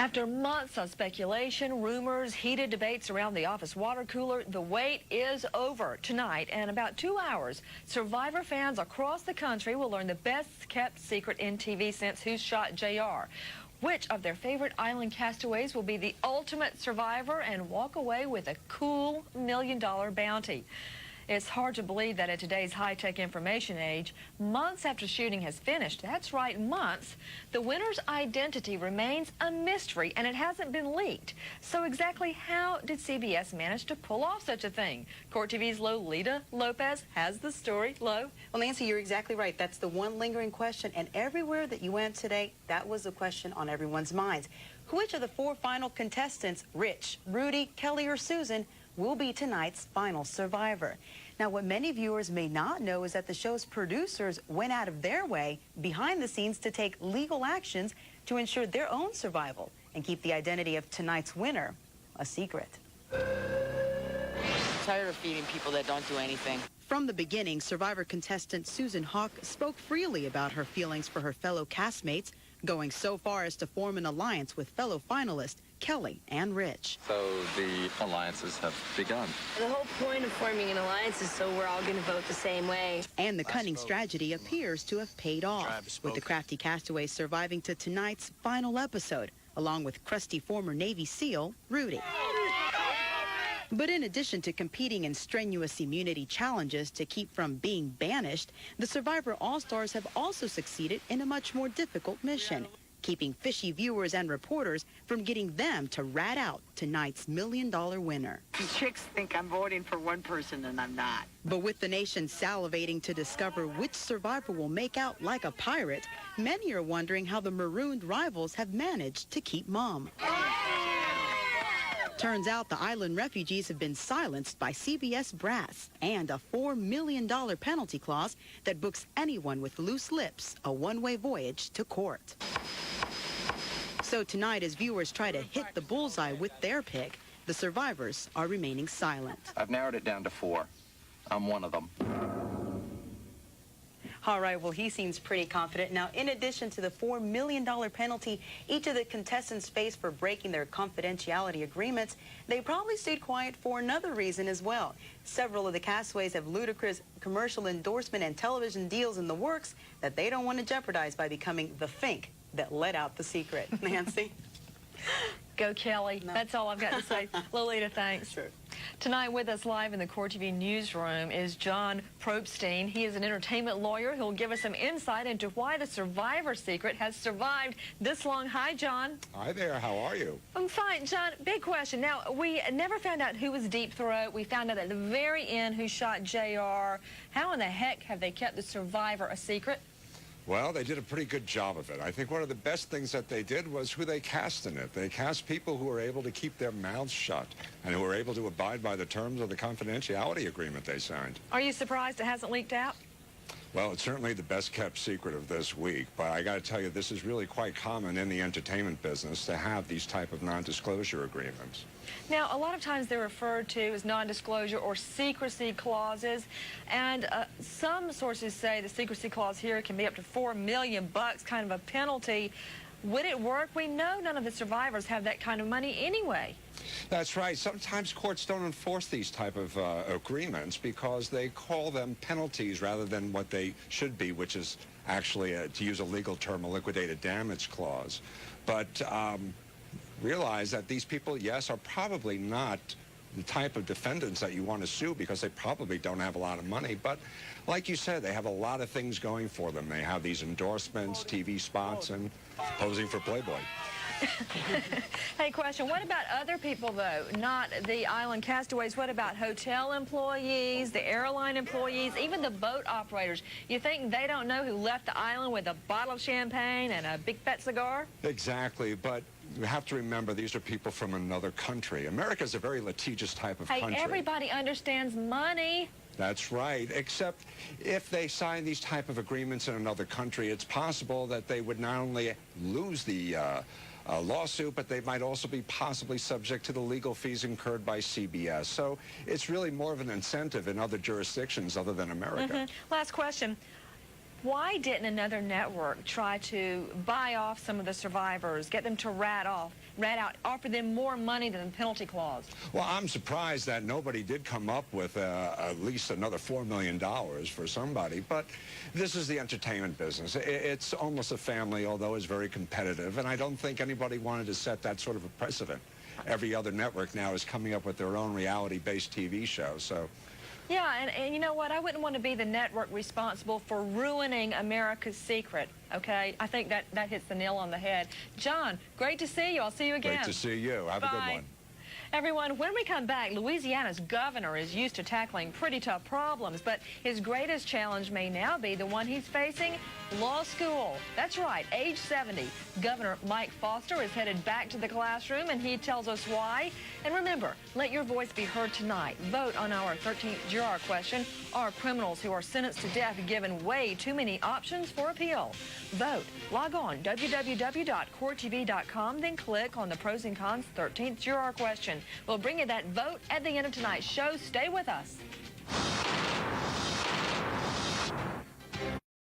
After months of speculation, rumors, heated debates around the office water cooler, the wait is over. Tonight, in about 2 hours, Survivor fans across the country will learn the best-kept secret in TV since Who Shot JR. Which of their favorite island castaways will be the ultimate survivor and walk away with a cool $1 million bounty? It's hard to believe that in today's high-tech information age, months after shooting has finished, that's right, months, the winner's identity remains a mystery and it hasn't been leaked. So exactly how did CBS manage to pull off such a thing? Court TV's Lolita Lopez has the story. Lo? Well, Nancy, you're exactly right. That's the one lingering question, and everywhere that you went today, that was the question on everyone's minds. Which of the 4 final contestants, Rich, Rudy, Kelly, or Susan, will be tonight's final survivor? Now, what many viewers may not know is that the show's producers went out of their way behind the scenes to take legal actions to ensure their own survival and keep the identity of tonight's winner a secret. I'm tired of feeding people that don't do anything. From the beginning, Survivor contestant Susan Hawk spoke freely about her feelings for her fellow castmates, going so far as to form an alliance with fellow finalists Kelly and Rich. So the alliances have begun. The whole point of forming an alliance is so we're all going to vote the same way. And the cunning strategy appears to have paid off, with the crafty castaways surviving to tonight's final episode, along with crusty former Navy SEAL Rudy. But in addition to competing in strenuous immunity challenges to keep from being banished, the Survivor All-Stars have also succeeded in a much more difficult mission, keeping fishy viewers and reporters from getting them to rat out tonight's $1 million winner. The chicks think I'm voting for one person and I'm not. But with the nation salivating to discover which survivor will make out like a pirate, many are wondering how the marooned rivals have managed to keep mum. Turns out the island refugees have been silenced by CBS brass and a $4 million penalty clause that books anyone with loose lips a one-way voyage to court. So tonight, as viewers try to hit the bullseye with their pick, the survivors are remaining silent. I've narrowed it down to 4. I'm one of them. All right, well, he seems pretty confident. Now, in addition to the $4 million penalty each of the contestants face for breaking their confidentiality agreements, they probably stayed quiet for another reason as well. Several of the castaways have ludicrous commercial endorsement and television deals in the works that they don't want to jeopardize by becoming the fink that let out the secret. Nancy? Go, Kelly. No. That's all I've got to say. Lolita, thanks. Sure. Tonight with us live in the Court TV newsroom is John Probstein. He is an entertainment lawyer who will give us some insight into why the Survivor secret has survived this long. Hi, John. Hi there. How are you? I'm fine. John, big question. Now, we never found out who was Deep Throat. We found out at the very end who shot JR. How in the heck have they kept the Survivor a secret? Well, they did a pretty good job of it. I think one of the best things that they did was who they cast in it. They cast people who were able to keep their mouths shut and who were able to abide by the terms of the confidentiality agreement they signed. Are you surprised it hasn't leaked out? Well, it's certainly the best-kept secret of this week, but I got to tell you, this is really quite common in the entertainment business to have these type of non-disclosure agreements. Now, a lot of times they're referred to as non-disclosure or secrecy clauses, and some sources say the secrecy clause here can be up to $4 million, kind of a penalty. Would it work? We know none of the survivors have that kind of money anyway. That's right. Sometimes courts don't enforce these type of agreements because they call them penalties rather than what they should be, which is actually, to use a legal term, a liquidated damage clause. But realize that these people, yes, are probably not the type of defendants that you want to sue because they probably don't have a lot of money. But like you said, they have a lot of things going for them. They have these endorsements, TV spots, and posing for Playboy. Hey, question. What about other people, though? Not the island castaways. What about hotel employees, the airline employees, even the boat operators? You think they don't know who left the island with a bottle of champagne and a big fat cigar? Exactly, but you have to remember these are people from another country. America's a very litigious type of country. Hey, everybody understands money. That's right, except if they sign these type of agreements in another country, it's possible that they would not only lose the lawsuit, but they might also be possibly subject to the legal fees incurred by CBS. So it's really more of an incentive in other jurisdictions other than America. Last question. Why didn't another network try to buy off some of the survivors, get them to rat out, offer them more money than the penalty clause? Well, I'm surprised that nobody did come up with at least another $4 million for somebody. But this is the entertainment business. It's almost a family, although it's very competitive. And I don't think anybody wanted to set that sort of a precedent. Every other network now is coming up with their own reality-based TV show. So. Yeah, and you know what? I wouldn't want to be the network responsible for ruining America's secret, okay? I think that hits the nail on the head. John, great to see you. I'll see you again. Great to see you. Have Bye. a good one. Everyone, when we come back, Louisiana's governor is used to tackling pretty tough problems, but his greatest challenge may now be the one he's facing, law school. That's right, age 70. Governor Mike Foster is headed back to the classroom, and he tells us why. And remember, let your voice be heard tonight. Vote on our 13th juror question. Are criminals who are sentenced to death given way too many options for appeal? Vote. Log on www.courttv.com, then click on the pros and cons 13th juror question. We'll bring you that vote at the end of tonight's show. Stay with us.